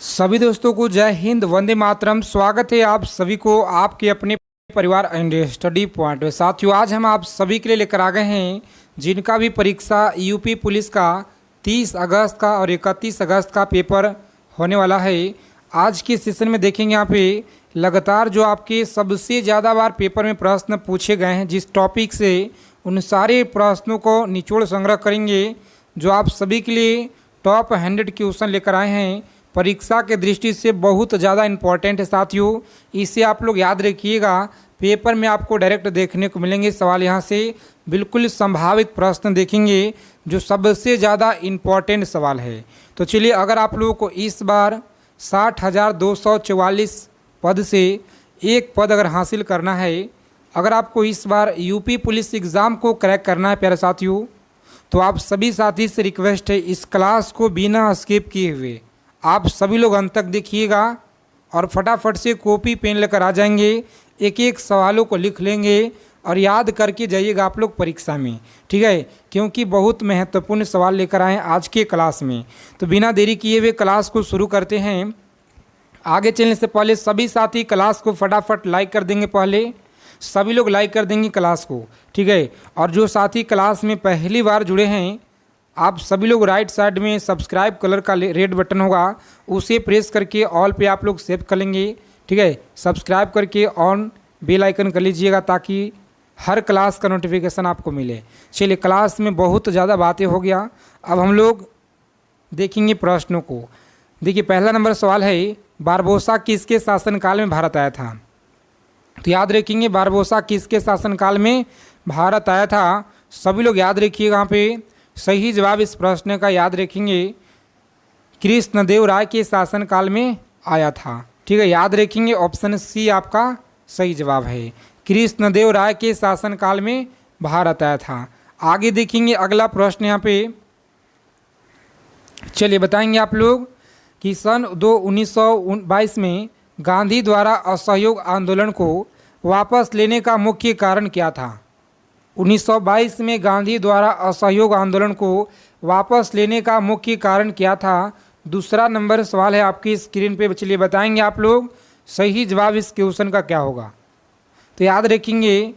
सभी दोस्तों को जय हिंद, वंदे मातरम। स्वागत है आप सभी को आपके अपने परिवार एंड स्टडी पॉइंट में। साथियों, आज हम आप सभी के लिए लेकर आ गए हैं जिनका भी परीक्षा यूपी पुलिस का 30 अगस्त का और 31 अगस्त का पेपर होने वाला है। आज के सेशन में देखेंगे यहाँ पे लगातार जो आपके सबसे ज़्यादा बार पेपर में प्रश्न पूछे गए हैं जिस टॉपिक से, उन सारे प्रश्नों को निचोड़ संग्रह करेंगे जो आप सभी के लिए टॉप 100 क्वेश्चन लेकर आए हैं। परीक्षा के दृष्टि से बहुत ज़्यादा इम्पॉर्टेंट है साथियों, इसे आप लोग याद रखिएगा। पेपर में आपको डायरेक्ट देखने को मिलेंगे सवाल, यहाँ से बिल्कुल संभावित प्रश्न देखेंगे जो सबसे ज़्यादा इम्पॉर्टेंट सवाल है। तो चलिए, अगर आप लोगों को इस बार 60,244 पद से एक पद अगर हासिल करना है, अगर आपको इस बार यूपी पुलिस एग्ज़ाम को क्रैक करना है प्यारे साथियों, तो आप सभी साथी से रिक्वेस्ट है इस क्लास को बिना स्किप किए हुए आप सभी लोग अंत तक देखिएगा और फटाफट से कॉपी पेन लेकर आ जाएंगे। एक एक सवालों को लिख लेंगे और याद करके जाइएगा आप लोग परीक्षा में, ठीक है, क्योंकि बहुत महत्वपूर्ण सवाल लेकर आए हैं आज के क्लास में। तो बिना देरी किए हुए क्लास को शुरू करते हैं। आगे चलने से पहले सभी साथी क्लास को फटाफट लाइक कर देंगे। पहले सभी लोग लाइक कर देंगे क्लास को, ठीक है। और जो साथी क्लास में पहली बार जुड़े हैं, आप सभी लोग राइट साइड में सब्सक्राइब कलर का रेड बटन होगा, उसे प्रेस करके ऑल पे आप लोग सेव कर लेंगे, ठीक है। सब्सक्राइब करके ऑन बेल आइकन कर लीजिएगा ताकि हर क्लास का नोटिफिकेशन आपको मिले। चलिए, क्लास में बहुत ज़्यादा बातें हो गया, अब हम लोग देखेंगे प्रश्नों को। देखिए, पहला नंबर सवाल है, बारबोसा किसके शासनकाल में भारत आया था? तो याद रखेंगे, बारबोसा किसके शासनकाल में भारत आया था। सभी लोग याद रखिएगा। यहाँ पे सही जवाब इस प्रश्न का याद रखेंगे, कृष्णदेव राय के शासनकाल में आया था, ठीक है। याद रखेंगे, ऑप्शन सी आपका सही जवाब है, कृष्णदेव राय के शासनकाल में भारत आया था। आगे देखेंगे अगला प्रश्न यहाँ पे। चलिए बताएंगे आप लोग कि सन 1922 में गांधी द्वारा असहयोग आंदोलन को वापस लेने का मुख्य कारण क्या था? 1922 में गांधी द्वारा असहयोग आंदोलन को वापस लेने का मुख्य कारण क्या था? दूसरा नंबर सवाल है आपकी स्क्रीन पे। चलिए बताएंगे आप लोग सही जवाब इस क्वेश्चन का क्या होगा। तो याद रखेंगे,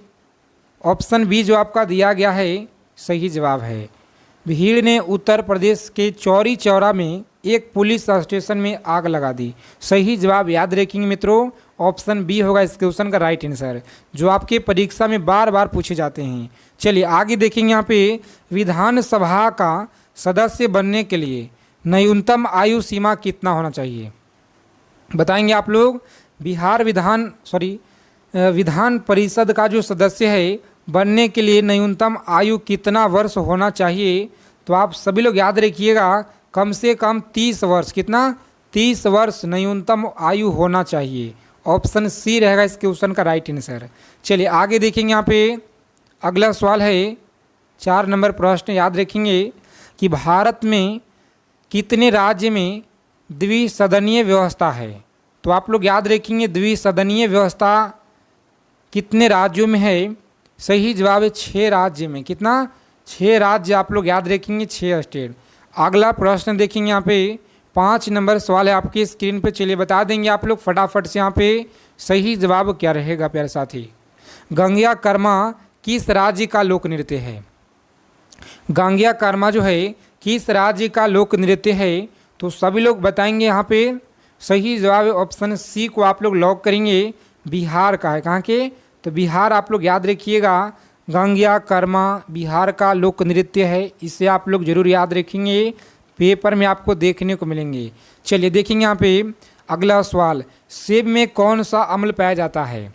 ऑप्शन बी जो आपका दिया गया है सही जवाब है। भीड़ ने उत्तर प्रदेश के चौरी चौरा में एक पुलिस स्टेशन में आग लगा दी। सही जवाब याद रखेंगे मित्रों, ऑप्शन बी होगा इस क्वेश्चन का राइट आंसर, जो आपके परीक्षा में बार बार पूछे जाते हैं। चलिए आगे देखेंगे। यहाँ पे विधानसभा का सदस्य बनने के लिए न्यूनतम आयु सीमा कितना होना चाहिए? बताएंगे आप लोग। विधान परिषद का जो सदस्य है बनने के लिए न्यूनतम आयु कितना वर्ष होना चाहिए? तो आप सभी लोग याद रखिएगा, कम से कम 30 वर्ष। कितना? 30 वर्ष न्यूनतम आयु होना चाहिए। ऑप्शन सी रहेगा इस क्वेश्चन का राइट आंसर। चलिए आगे देखेंगे। यहाँ पे अगला सवाल है, 4 नंबर प्रश्न। याद रखेंगे कि भारत में कितने राज्य में द्विसदनीय व्यवस्था है? तो आप लोग याद रखेंगे, द्विसदनीय व्यवस्था कितने राज्यों में है? सही जवाब है 6 राज्य में। कितना? 6 राज्य आप लोग याद रखेंगे, 6 स्टेट। अगला प्रश्न देखेंगे। यहाँ पे 5 नंबर सवाल है आपकी स्क्रीन पे। चलिए बता देंगे आप लोग फटाफट से यहाँ पे सही जवाब क्या रहेगा प्यारे साथी। गंगिया कर्मा किस राज्य का लोक नृत्य है? गंगिया कर्मा जो है किस राज्य का लोक नृत्य है? तो सभी लोग बताएंगे। यहाँ पे सही जवाब ऑप्शन सी को आप लोग लॉक करेंगे, बिहार का है। कहाँ के? तो बिहार आप लोग याद रखिएगा, गंगिया कर्मा बिहार का लोक नृत्य है। इसे आप लोग जरूर याद रखेंगे, पेपर में आपको देखने को मिलेंगे। चलिए देखेंगे यहाँ पे अगला सवाल, सेब में कौन सा अम्ल पाया जाता है?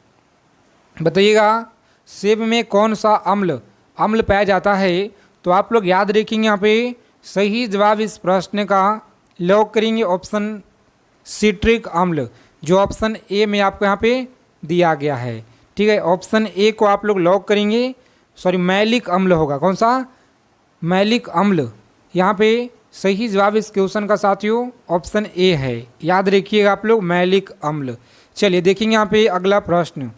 बताइएगा, सेब में कौन सा अम्ल पाया जाता है? तो आप लोग याद रखेंगे। यहाँ पे सही जवाब इस प्रश्न का लॉक करेंगे, ऑप्शन सिट्रिक अम्ल, जो ऑप्शन ए में आपको यहाँ पे दिया गया है, ठीक है। ऑप्शन ए को आप लोग लॉक करेंगे। मैलिक अम्ल होगा। कौन सा? मैलिक अम्ल। यहाँ पे सही जवाब इस क्वेश्चन का साथियों ऑप्शन ए है। याद रखिएगा आप लोग, मैलिक अम्ल। चलिए देखेंगे यहाँ पे अगला प्रश्न।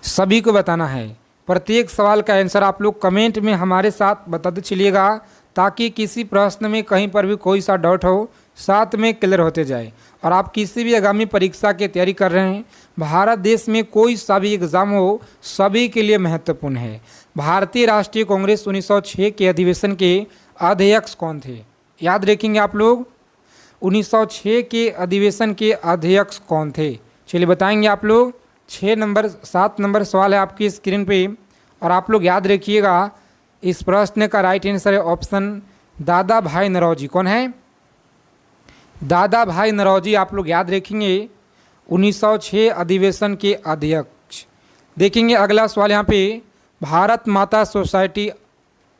सभी को बताना है, प्रत्येक सवाल का आंसर आप लोग कमेंट में हमारे साथ बताते चलिएगा ताकि किसी प्रश्न में कहीं पर भी कोई सा डाउट हो साथ में क्लियर होते जाए। और आप किसी भी आगामी परीक्षा की तैयारी कर रहे हैं, भारत देश में कोई सा भी एग्ज़ाम हो, सभी के लिए महत्वपूर्ण है। भारतीय राष्ट्रीय कांग्रेस 1906 के अधिवेशन के अध्यक्ष कौन थे? याद रखेंगे आप लोग, 1906 के अधिवेशन के अध्यक्ष कौन थे? चलिए बताएंगे आप लोग। 7 नंबर सवाल है आपकी स्क्रीन पे, और आप लोग याद रखिएगा इस प्रश्न का राइट आंसर है ऑप्शन दादा भाई नौरोजी। कौन है? दादा भाई नौरोजी आप लोग याद रखेंगे, 1906 अधिवेशन के अध्यक्ष। देखेंगे अगला सवाल यहाँ पे, भारत माता सोसाइटी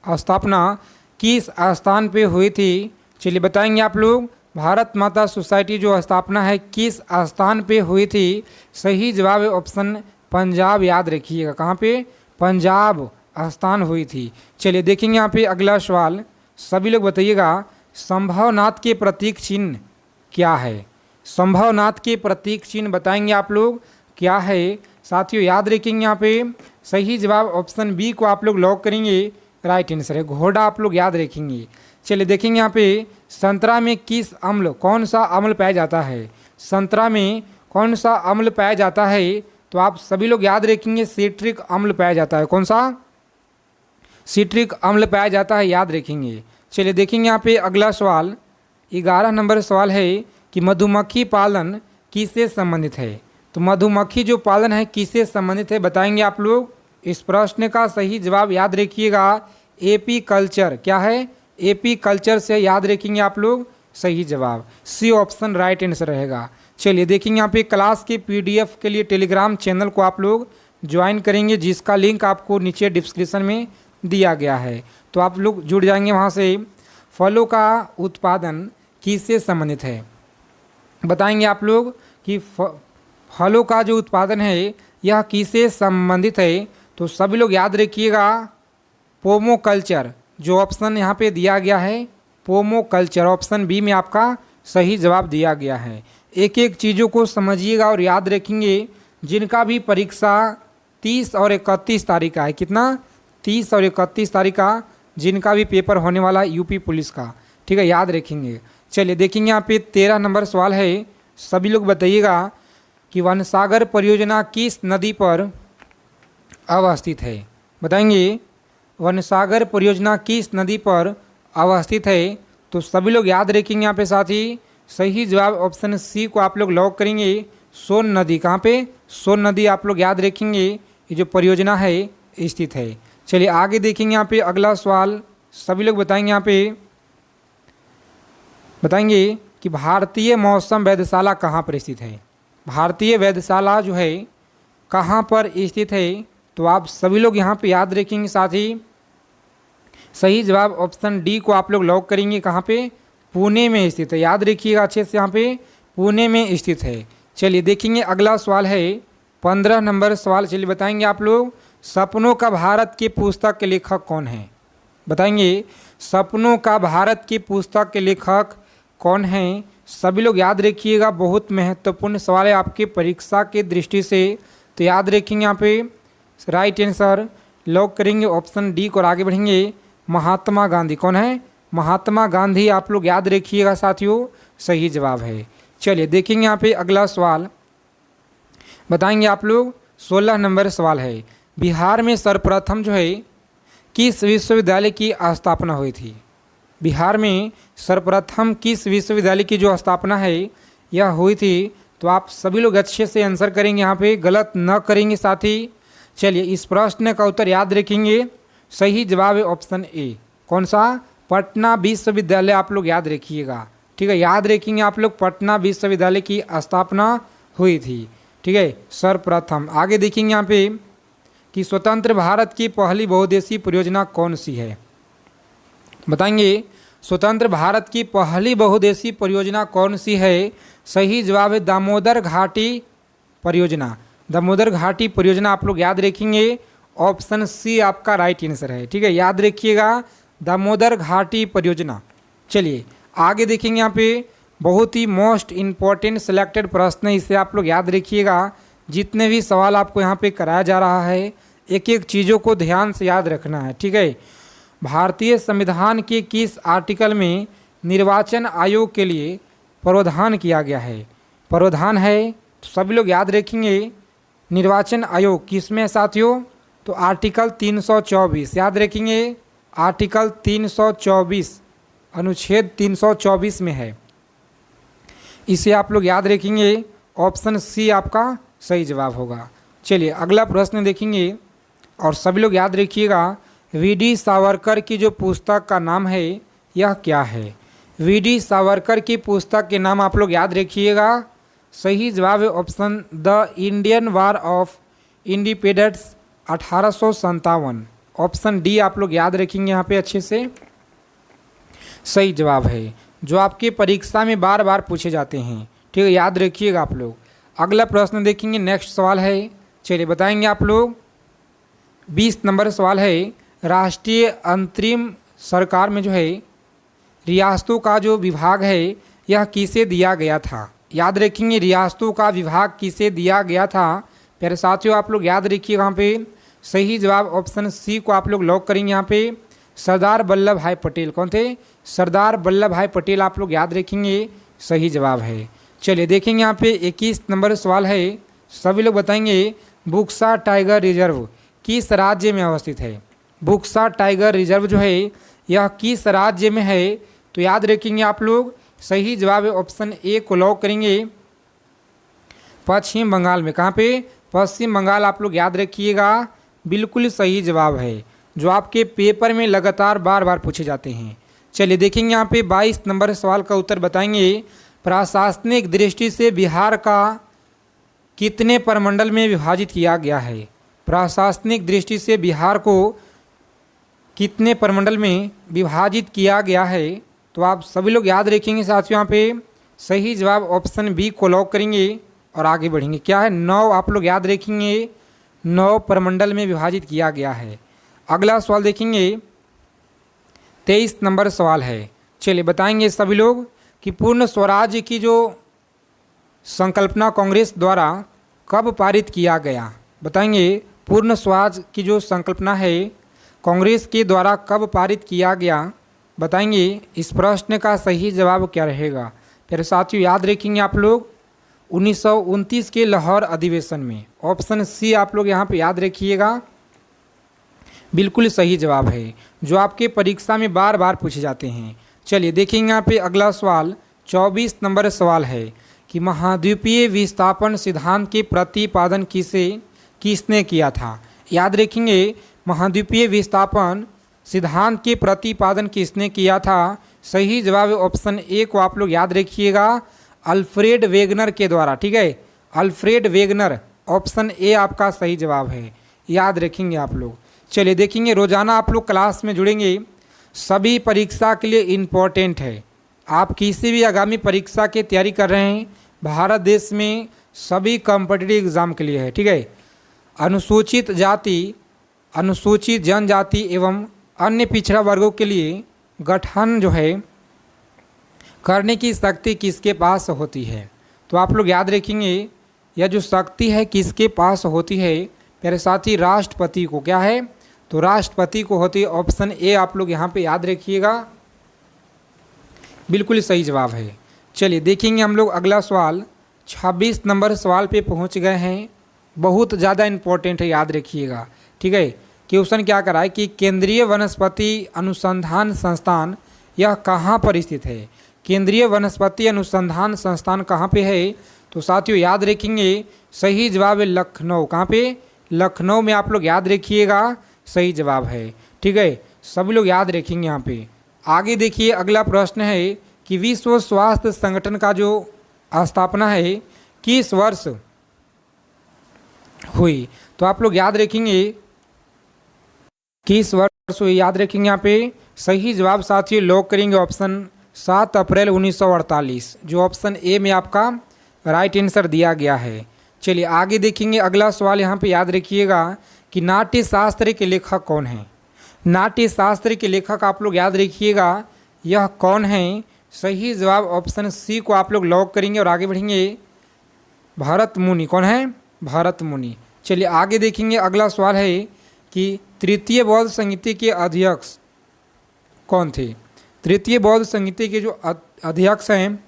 स्थापना किस स्थान पे हुई थी? चलिए बताएंगे आप लोग, भारत माता सोसाइटी जो स्थापना है किस स्थान पे हुई थी? सही जवाब है ऑप्शन पंजाब। याद रखिएगा, कहाँ पे? पंजाब स्थान हुई थी। चलिए देखेंगे यहाँ पे अगला सवाल, सभी लोग बताइएगा, संभवनाथ के प्रतीक चिन्ह क्या है? संभवनाथ के प्रतीक चिन्ह बताएंगे आप लोग क्या है? साथियों याद रखेंगे यहाँ पे सही जवाब ऑप्शन बी को आप लोग लॉक करेंगे, राइट आंसर है घोड़ा। आप लोग याद रखेंगे। चलिए देखेंगे यहाँ पे, संतरा में किस अम्ल, कौन सा अम्ल पाया जाता है? संतरा में कौन सा अम्ल पाया जाता है? तो आप सभी लोग याद रखेंगे, सिट्रिक अम्ल पाया जाता है। कौन सा? सिट्रिक अम्ल पाया जाता है, याद रखेंगे। चलिए देखेंगे यहाँ पे अगला सवाल, 11 नंबर सवाल है कि मधुमक्खी पालन किससे संबंधित है? तो मधुमक्खी जो पालन है किससे संबंधित है बताएंगे आप लोग। इस प्रश्न का सही जवाब याद रखिएगा, एपी कल्चर। क्या है? एपी कल्चर से याद रखेंगे आप लोग, सही जवाब सी ऑप्शन राइट आंसर रहेगा। चलिए देखेंगे यहाँ पे, क्लास के पीडीएफ के लिए टेलीग्राम चैनल को आप लोग ज्वाइन करेंगे, जिसका लिंक आपको नीचे डिस्क्रिप्शन में दिया गया है, तो आप लोग जुड़ जाएंगे वहाँ से। फलों का उत्पादन किससे संबंधित है बताएंगे आप लोग कि फलों का जो उत्पादन है यह किससे संबंधित है? तो सभी लोग याद रखिएगा, पोमो कल्चर जो ऑप्शन यहाँ पे दिया गया है, पोमो कल्चर ऑप्शन बी में आपका सही जवाब दिया गया है। एक एक चीज़ों को समझिएगा और याद रखेंगे, जिनका भी परीक्षा 30 और 31 तारीख का है। कितना? 30 और 31 तारीख का जिनका भी पेपर होने वाला है यूपी पुलिस का, ठीक है, याद रखेंगे। चलिए देखेंगे यहाँ पे 13 नंबर सवाल है, सभी लोग बताइएगा कि वनसागर परियोजना किस नदी पर अवस्थित है? बताएंगे, वनसागर परियोजना किस नदी पर अवस्थित है? तो सभी लोग याद रखेंगे यहाँ पे साथी, सही जवाब ऑप्शन सी को आप लोग लॉक करेंगे, सोन नदी। कहाँ पे? सोन नदी आप लोग याद रखेंगे, ये जो परियोजना है स्थित है। चलिए आगे देखेंगे यहाँ पे अगला सवाल, सभी लोग बताएंगे यहाँ पे, बताएंगे कि भारतीय मौसम वेधशाला कहाँ पर स्थित है? भारतीय वेधशाला जो है कहाँ पर स्थित है? तो आप सभी लोग यहाँ पे याद रखेंगे साथी, सही जवाब ऑप्शन डी को आप लोग लॉक करेंगे। कहाँ पे? पुणे में स्थित है, याद रखिएगा अच्छे से, यहाँ पे पुणे में स्थित है। चलिए देखेंगे अगला सवाल है 15 नंबर सवाल। चलिए बताएंगे आप लोग, सपनों का भारत की पुस्तक के लेखक कौन है? बताएंगे, सपनों का भारत की पुस्तक के लेखक कौन हैं? सभी लोग याद रखिएगा, बहुत महत्वपूर्ण सवाल है आपकी परीक्षा की दृष्टि से, तो याद रखेंगे यहाँ पे राइट आंसर लॉक करेंगे ऑप्शन डी को और आगे बढ़ेंगे। महात्मा गांधी। कौन है? महात्मा गांधी आप लोग याद रखिएगा साथियों, सही जवाब है। चलिए देखेंगे यहाँ पे अगला सवाल, बताएंगे आप लोग 16 नंबर सवाल है, बिहार में सर्वप्रथम जो है किस विश्वविद्यालय की स्थापना हुई थी? बिहार में सर्वप्रथम किस विश्वविद्यालय की जो स्थापना है यह हुई थी? तो आप सभी लोग अच्छे से आंसर करेंगे, यहाँ पे गलत न करेंगे साथी। चलिए इस प्रश्न का उत्तर याद रखेंगे, सही जवाब है ऑप्शन ए। कौन सा? पटना विश्वविद्यालय आप लोग याद रखिएगा, ठीक है, याद रखेंगे आप लोग, पटना विश्वविद्यालय की स्थापना हुई थी, ठीक है, सर्वप्रथम। आगे देखेंगे यहाँ पे कि स्वतंत्र भारत की पहली बहुउद्देशीय परियोजना कौन सी है? बताएंगे, स्वतंत्र भारत की पहली बहुउद्देशीय परियोजना कौन सी है? सही जवाब है दामोदर घाटी परियोजना। दामोदर घाटी परियोजना आप लोग याद रखेंगे, ऑप्शन सी आपका राइट आंसर है, ठीक है, याद रखिएगा दामोदर घाटी परियोजना। चलिए आगे देखेंगे यहाँ पे, बहुत ही मोस्ट इम्पॉर्टेंट सिलेक्टेड प्रश्न है, इसे आप लोग याद रखिएगा। जितने भी सवाल आपको यहाँ पे कराया जा रहा है, एक एक चीज़ों को ध्यान से याद रखना है, ठीक है। भारतीय संविधान के किस आर्टिकल में निर्वाचन आयोग के लिए प्रावधान किया गया है? प्रावधान है तो सभी लोग याद रखेंगे। निर्वाचन आयोग किस में है साथियों? तो आर्टिकल 324 याद रखेंगे। आर्टिकल 324 अनुच्छेद 324 में है। इसे आप लोग याद रखेंगे। ऑप्शन सी आपका सही जवाब होगा। चलिए अगला प्रश्न देखेंगे और सभी लोग याद रखिएगा। वीडी सावरकर की जो पुस्तक का नाम है यह क्या है? वीडी सावरकर की पुस्तक के नाम आप लोग याद रखिएगा। सही जवाब है option the Indian war of independence 1857। Option D आप लोग याद रखेंगे यहाँ पे अच्छे से, सही जवाब है, जो आपके परीक्षा में बार बार पूछे जाते हैं। ठीक है, याद रखिएगा आप लोग। अगला प्रश्न देखेंगे, नेक्स्ट सवाल है, चलिए बताएंगे आप लोग। 20 नंबर सवाल है, राष्ट्रीय अंतरिम सरकार में जो है रियासतों का जो विभाग है यह किसे दिया गया था? याद रखेंगे रियासतों का विभाग किसे दिया गया था? प्यारे साथियों आप लोग याद रखिए यहाँ पे सही जवाब ऑप्शन सी को आप लोग लॉक करेंगे। यहाँ पे सरदार वल्लभ भाई पटेल कौन थे? सरदार वल्लभ भाई पटेल आप लोग याद रखेंगे, सही जवाब है। चलिए देखेंगे यहाँ पे 21 नंबर सवाल है, सभी लोग बताएंगे बुक्सा टाइगर रिजर्व किस राज्य में अवस्थित है? बुक्सा टाइगर रिजर्व जो है यह किस राज्य में है? तो याद रखेंगे आप लोग, सही जवाब है ऑप्शन ए को लॉक करेंगे, पश्चिम बंगाल में। कहाँ पे? पश्चिम बंगाल आप लोग याद रखिएगा, बिल्कुल सही जवाब है, जो आपके पेपर में लगातार बार बार पूछे जाते हैं। चलिए देखेंगे यहाँ पे 22 नंबर सवाल का उत्तर बताएंगे। प्रशासनिक दृष्टि से बिहार का कितने प्रमंडल में विभाजित किया गया है? प्रशासनिक दृष्टि से बिहार को कितने प्रमंडल में विभाजित किया गया है? तो आप सभी लोग याद रखेंगे साथियों, यहाँ पे सही जवाब ऑप्शन बी को लॉक करेंगे और आगे बढ़ेंगे। क्या है? 9 आप लोग याद रखेंगे, 9 प्रमंडल में विभाजित किया गया है। अगला सवाल देखेंगे, 23 नंबर सवाल है, चलिए बताएंगे सभी लोग कि पूर्ण स्वराज्य की जो संकल्पना कांग्रेस द्वारा कब पारित किया गया? बताएंगे पूर्ण स्वराज की जो संकल्पना है कांग्रेस के द्वारा कब पारित किया गया? बताएंगे इस प्रश्न का सही जवाब क्या रहेगा? फिर साथियों याद रखेंगे आप लोग 1929 के लाहौर अधिवेशन में। ऑप्शन सी आप लोग यहाँ पे याद रखिएगा, बिल्कुल सही जवाब है, जो आपके परीक्षा में बार बार पूछे जाते हैं। चलिए देखेंगे यहाँ पे अगला सवाल 24 नंबर सवाल है कि महाद्वीपीय विस्थापन सिद्धांत के प्रतिपादन किसने किया था? याद रखेंगे महाद्वीपीय विस्थापन सिद्धांत के प्रतिपादन किसने किया था? सही जवाब ऑप्शन ए को आप लोग याद रखिएगा, अल्फ्रेड वेगनर के द्वारा। ठीक है, अल्फ्रेड वेगनर, ऑप्शन ए आपका सही जवाब है, याद रखेंगे आप लोग। चलिए देखेंगे, रोजाना आप लोग क्लास में जुड़ेंगे, सभी परीक्षा के लिए इम्पोर्टेंट है। आप किसी भी आगामी परीक्षा की तैयारी कर रहे हैं, भारत देश में सभी कॉम्पिटिटिव एग्जाम के लिए है। ठीक है, अनुसूचित जाति, अनुसूचित जनजाति एवं अन्य पिछड़ा वर्गों के लिए गठन जो है करने की शक्ति किसके पास होती है? तो आप लोग याद रखेंगे यह जो शक्ति है किसके पास होती है? मेरे साथी राष्ट्रपति को। क्या है? तो राष्ट्रपति को होती है। ऑप्शन ए आप लोग यहाँ पे याद रखिएगा, बिल्कुल सही जवाब है। चलिए देखेंगे हम लोग अगला सवाल 26 नंबर सवाल पे पहुँच गए हैं, बहुत ज़्यादा इम्पोर्टेंट है, याद रखिएगा। ठीक है, क्वेश्चन क्या करा है कि केंद्रीय वनस्पति अनुसंधान संस्थान यह कहाँ पर स्थित है? केंद्रीय वनस्पति अनुसंधान संस्थान कहाँ पे है? तो साथियों याद रखेंगे, सही जवाब है लखनऊ। कहाँ पे? लखनऊ में आप लोग याद रखिएगा, सही जवाब है। ठीक है, सभी लोग याद रखेंगे यहाँ पे। आगे देखिए अगला प्रश्न है कि विश्व स्वास्थ्य संगठन का जो स्थापना है किस वर्ष हुई? तो आप लोग याद रखेंगे किस वर्ष हुई, याद रखेंगे यहाँ पे। सही जवाब साथियों लॉक करेंगे ऑप्शन 7 अप्रैल 1948, जो ऑप्शन ए में आपका राइट आंसर दिया गया है। चलिए आगे देखेंगे अगला सवाल, यहाँ पे याद रखिएगा कि नाट्य शास्त्र के लेखक कौन हैं? नाट्य शास्त्र के लेखक आप लोग याद रखिएगा, यह कौन है? सही जवाब ऑप्शन सी को आप लोग लॉक करेंगे और आगे बढ़ेंगे, भरत मुनि। कौन है? भरत मुनि। चलिए आगे देखेंगे अगला सवाल है कि तृतीय बौद्ध संहिता के अध्यक्ष कौन थे? तृतीय बौद्ध संहिता के जो अध्यक्ष हैं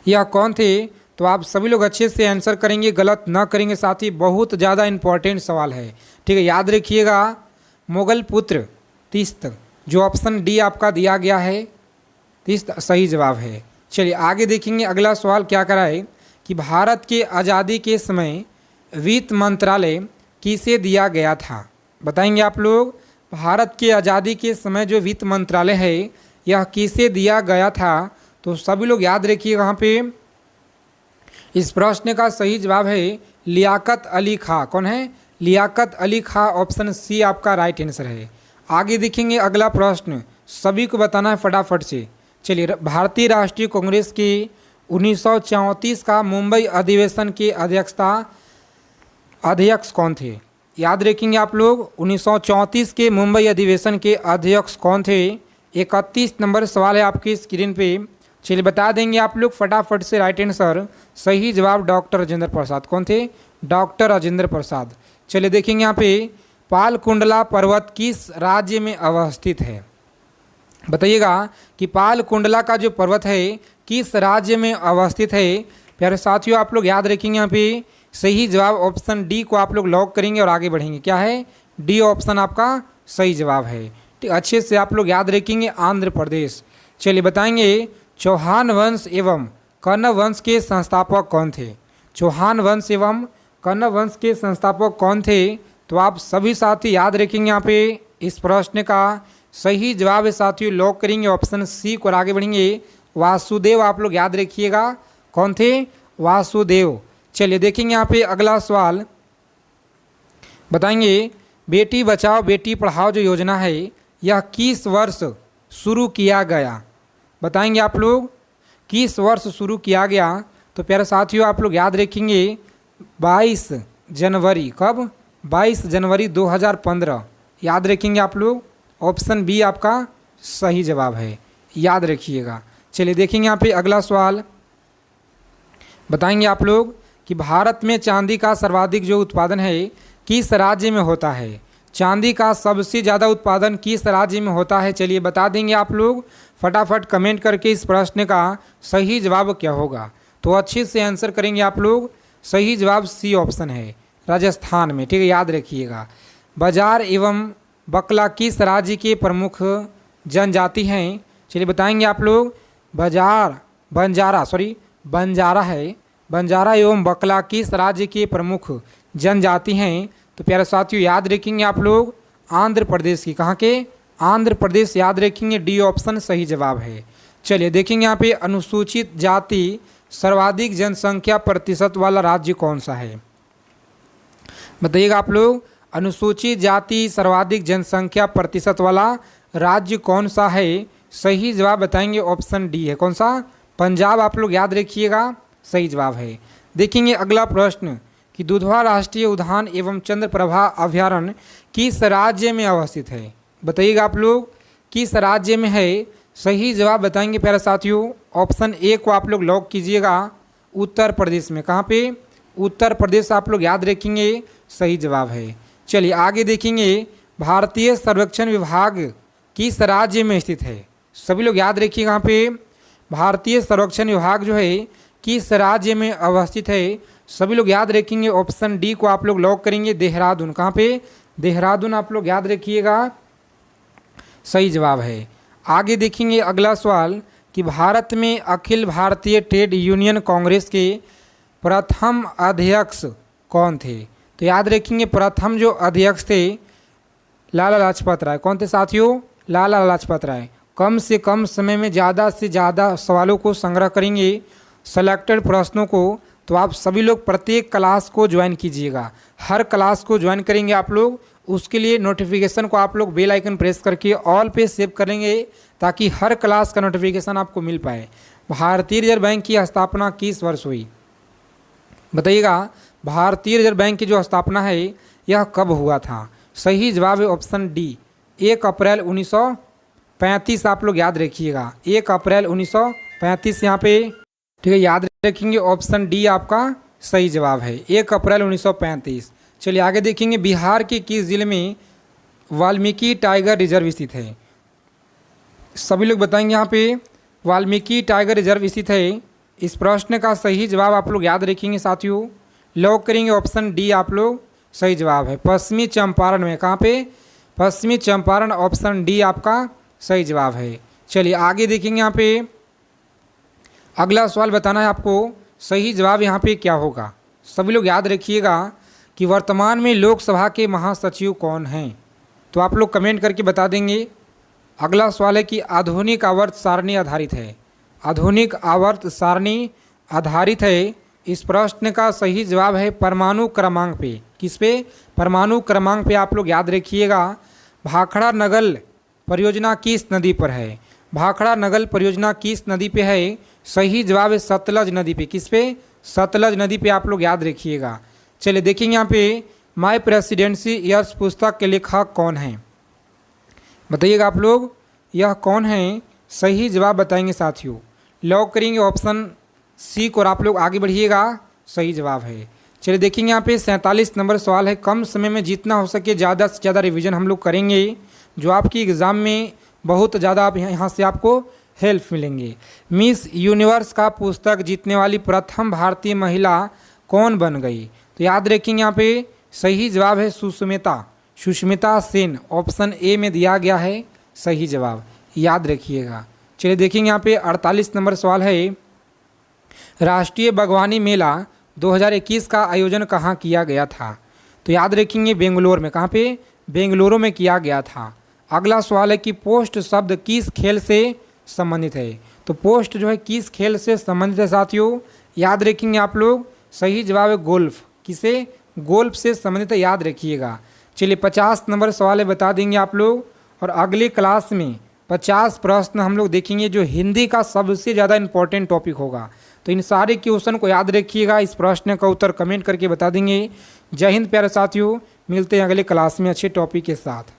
यह कौन थे? तो आप सभी लोग अच्छे से आंसर करेंगे, गलत ना करेंगे। साथ ही बहुत ज़्यादा इंपॉर्टेंट सवाल है, ठीक है, याद रखिएगा। मुगल पुत्र तीस्त, जो ऑप्शन डी आपका दिया गया है, तीस्त सही जवाब है। चलिए आगे देखेंगे। अगला सवाल क्या करा है कि भारत के आज़ादी के समय वित्त मंत्रालय किसे दिया गया था? बताएंगे आप लोग। भारत के आज़ादी के समय जो वित्त मंत्रालय है यह किसे दिया गया था? तो सभी लोग याद रखिए, वहाँ पे इस प्रश्न का सही जवाब है लियाकत अली खां। कौन है? लियाकत अली खां, ऑप्शन सी आपका राइट आंसर है। आगे देखेंगे अगला प्रश्न, सभी को बताना है फटाफट से। चलिए, भारतीय राष्ट्रीय कांग्रेस की 1934 का मुंबई अधिवेशन के अध्यक्ष कौन थे? याद रखेंगे आप लोग, 1934 के मुंबई अधिवेशन के अध्यक्ष कौन थे? 31 नंबर सवाल है आपकी स्क्रीन पे। चलिए बता देंगे आप लोग फटाफट से राइट आंसर। सही जवाब डॉक्टर राजेंद्र प्रसाद। कौन थे? डॉक्टर राजेंद्र प्रसाद। चलिए देखेंगे यहाँ पे पालकुंडला पर्वत किस राज्य में अवस्थित है? बताइएगा कि पालकुंडला का जो पर्वत है किस राज्य में अवस्थित है? प्यारे साथियों, आप लोग याद रखेंगे यहाँ पे सही जवाब ऑप्शन डी को आप लोग लॉक करेंगे और आगे बढ़ेंगे। क्या है? डी ऑप्शन आपका सही जवाब है। ठीक, अच्छे से आप लोग याद रखेंगे, आंध्र प्रदेश। चलिए बताएंगे चौहान वंश एवं कण्व वंश के संस्थापक कौन थे? चौहान वंश एवं कण्व वंश के संस्थापक कौन थे? तो आप सभी साथी याद रखेंगे यहाँ पे इस प्रश्न का सही जवाब है साथियों, लॉक करेंगे ऑप्शन सी को और आगे बढ़ेंगे। वासुदेव आप लोग याद रखिएगा, कौन थे? वासुदेव। चलिए देखेंगे यहाँ पे अगला सवाल, बताएंगे बेटी बचाओ बेटी पढ़ाओ जो योजना है यह किस वर्ष शुरू किया गया? बताएंगे आप लोग किस वर्ष शुरू किया गया? तो प्यारे साथियों आप लोग याद रखेंगे 22 जनवरी। कब? 22 जनवरी 2015। याद रखेंगे आप लोग, ऑप्शन बी आपका सही जवाब है, याद रखिएगा। चलिए देखेंगे यहाँ पे अगला सवाल, बताएंगे आप लोग कि भारत में चांदी का सर्वाधिक जो उत्पादन है किस राज्य में होता है? चांदी का सबसे ज़्यादा उत्पादन किस राज्य में होता है? चलिए बता देंगे आप लोग फटाफट कमेंट करके इस प्रश्न का सही जवाब क्या होगा। तो अच्छे से आंसर करेंगे आप लोग। सही जवाब सी ऑप्शन है, राजस्थान में। ठीक है, याद रखिएगा। बाजार एवं बकला किस राज्य के प्रमुख जनजाति हैं? चलिए बताएंगे आप लोग। बंजारा है। बंजारा एवं बकला किस राज्य के प्रमुख जनजाति हैं? तो प्यारे साथियों याद रखेंगे आप लोग आंध्र प्रदेश की। कहाँ के? आंध्र प्रदेश। याद रखेंगे, डी ऑप्शन सही जवाब है। चलिए देखेंगे यहाँ पे अनुसूचित जाति सर्वाधिक जनसंख्या प्रतिशत वाला राज्य कौन सा है? बताइएगा आप लोग, अनुसूचित जाति सर्वाधिक जनसंख्या प्रतिशत वाला राज्य कौन सा है? सही जवाब बताएंगे ऑप्शन डी है। कौन सा? पंजाब। आप लोग याद रखिएगा, सही जवाब है। देखेंगे अगला प्रश्न कि दुधवा राष्ट्रीय उद्यान एवं चंद्रप्रभा अभ्यारण्य किस राज्य में अवस्थित है? बताइएगा आप लोग किस राज्य में है? सही जवाब बताएंगे प्यारे साथियों, ऑप्शन ए को आप लोग लॉक कीजिएगा, उत्तर प्रदेश में। कहाँ पे? उत्तर प्रदेश। आप लोग याद रखेंगे, सही जवाब है। चलिए आगे देखेंगे भारतीय सर्वेक्षण विभाग किस राज्य में स्थित है? सभी लोग याद रखिए, यहाँ पे भारतीय सर्वेक्षण विभाग जो है किस राज्य में अवस्थित है? सभी लोग याद रखेंगे, ऑप्शन डी को आप लोग लॉक करेंगे, देहरादून। कहाँ पे? देहरादून। आप लोग याद रखिएगा, सही जवाब है। आगे देखेंगे अगला सवाल कि भारत में अखिल भारतीय ट्रेड यूनियन कांग्रेस के प्रथम अध्यक्ष कौन थे? तो याद रखेंगे प्रथम जो अध्यक्ष थे लाला लाजपत राय। कौन थे साथियों? लाला लाजपत राय। कम से कम समय में ज़्यादा से ज़्यादा सवालों को संग्रह करेंगे, सेलेक्टेड प्रश्नों को। तो आप सभी लोग प्रत्येक क्लास को ज्वाइन कीजिएगा, हर क्लास को ज्वाइन करेंगे आप लोग। उसके लिए नोटिफिकेशन को आप लोग बेल आइकन प्रेस करके ऑल पे सेव करेंगे ताकि हर क्लास का नोटिफिकेशन आपको मिल पाए। भारतीय रिजर्व बैंक की स्थापना किस वर्ष हुई? बताइएगा, भारतीय रिजर्व बैंक की जो स्थापना है यह कब हुआ था? सही जवाब है ऑप्शन डी, 1 अप्रैल 1935। आप लोग याद रखिएगा, 1 अप्रैल 1935 यहाँ पे। ठीक है, याद रखेंगे, ऑप्शन डी आपका सही जवाब है, 1 अप्रैल 1935। चलिए आगे देखेंगे बिहार के किस जिले में वाल्मीकि टाइगर रिजर्व स्थित है? सभी लोग बताएंगे यहाँ पे वाल्मीकि टाइगर रिजर्व स्थित है। इस प्रश्न का सही जवाब आप लोग याद रखेंगे साथियों। लॉक करेंगे ऑप्शन डी, आप लोग सही जवाब है पश्चिमी चंपारण में। कहाँ पे? पश्चिमी चंपारण, ऑप्शन डी आपका सही जवाब है। चलिए आगे देखेंगे यहाँ पे। अगला सवाल बताना है आपको, सही जवाब यहाँ पे क्या होगा। सभी लोग याद रखिएगा कि वर्तमान में लोकसभा के महासचिव कौन हैं, तो आप लोग कमेंट करके बता देंगे। अगला सवाल है कि आधुनिक आवर्त सारणी आधारित है। आधुनिक आवर्त सारणी आधारित है। इस प्रश्न का सही जवाब है परमाणु क्रमांक पे। किस पे? परमाणु क्रमांक पे। आप लोग याद रखिएगा। भाखड़ा नगल परियोजना किस नदी पर है? भाखड़ा नगल परियोजना किस नदी पे है? सही जवाब है सतलज नदी पे। किस पे? सतलज नदी पे। आप लोग याद रखिएगा। चलिए देखेंगे यहाँ पे माय प्रेसिडेंसी ईयर्स पुस्तक के लेखक कौन हैं, बताइएगा आप लोग, यह कौन है? सही जवाब बताएंगे साथियों। लॉक करेंगे ऑप्शन सी को और आप लोग आगे बढ़िएगा। सही जवाब है। चलिए देखेंगे यहाँ पे 47 नंबर सवाल है। कम समय में जितना हो सके ज़्यादा से ज़्यादा रिवीजन हम लोग करेंगे, जो आपकी एग्ज़ाम में बहुत ज़्यादा आप यहाँ से आपको हेल्प मिलेंगे। मिस यूनिवर्स का पुस्तक जीतने वाली प्रथम भारतीय महिला कौन बन गई? तो याद रखेंगे यहाँ पे सही जवाब है सुष्मिता सेन, ऑप्शन ए में दिया गया है सही जवाब, याद रखिएगा। चलिए देखेंगे यहाँ पे 48 नंबर सवाल है। राष्ट्रीय बागवानी मेला 2021 का आयोजन कहाँ किया गया था? तो याद रखेंगे बेंगलोर में। कहाँ पे? बेंगलुरु में किया गया था। अगला सवाल है कि पोस्ट शब्द किस खेल से संबंधित है? तो पोस्ट जो है किस खेल से संबंधित है साथियों? याद रखेंगे आप लोग। सही जवाब है गोल्फ। किसे? गोल्फ से संबंधित है, याद रखिएगा। चलिए 50 नंबर सवाल है, बता देंगे आप लोग। और अगली क्लास में 50 प्रश्न हम लोग देखेंगे जो हिंदी का सबसे ज़्यादा इंपॉर्टेंट टॉपिक होगा। तो इन सारे क्वेश्चन को याद रखिएगा। इस प्रश्न का उत्तर कमेंट करके बता देंगे। जय हिंद प्यारे साथियों, मिलते हैं अगले क्लास में अच्छे टॉपिक के साथ।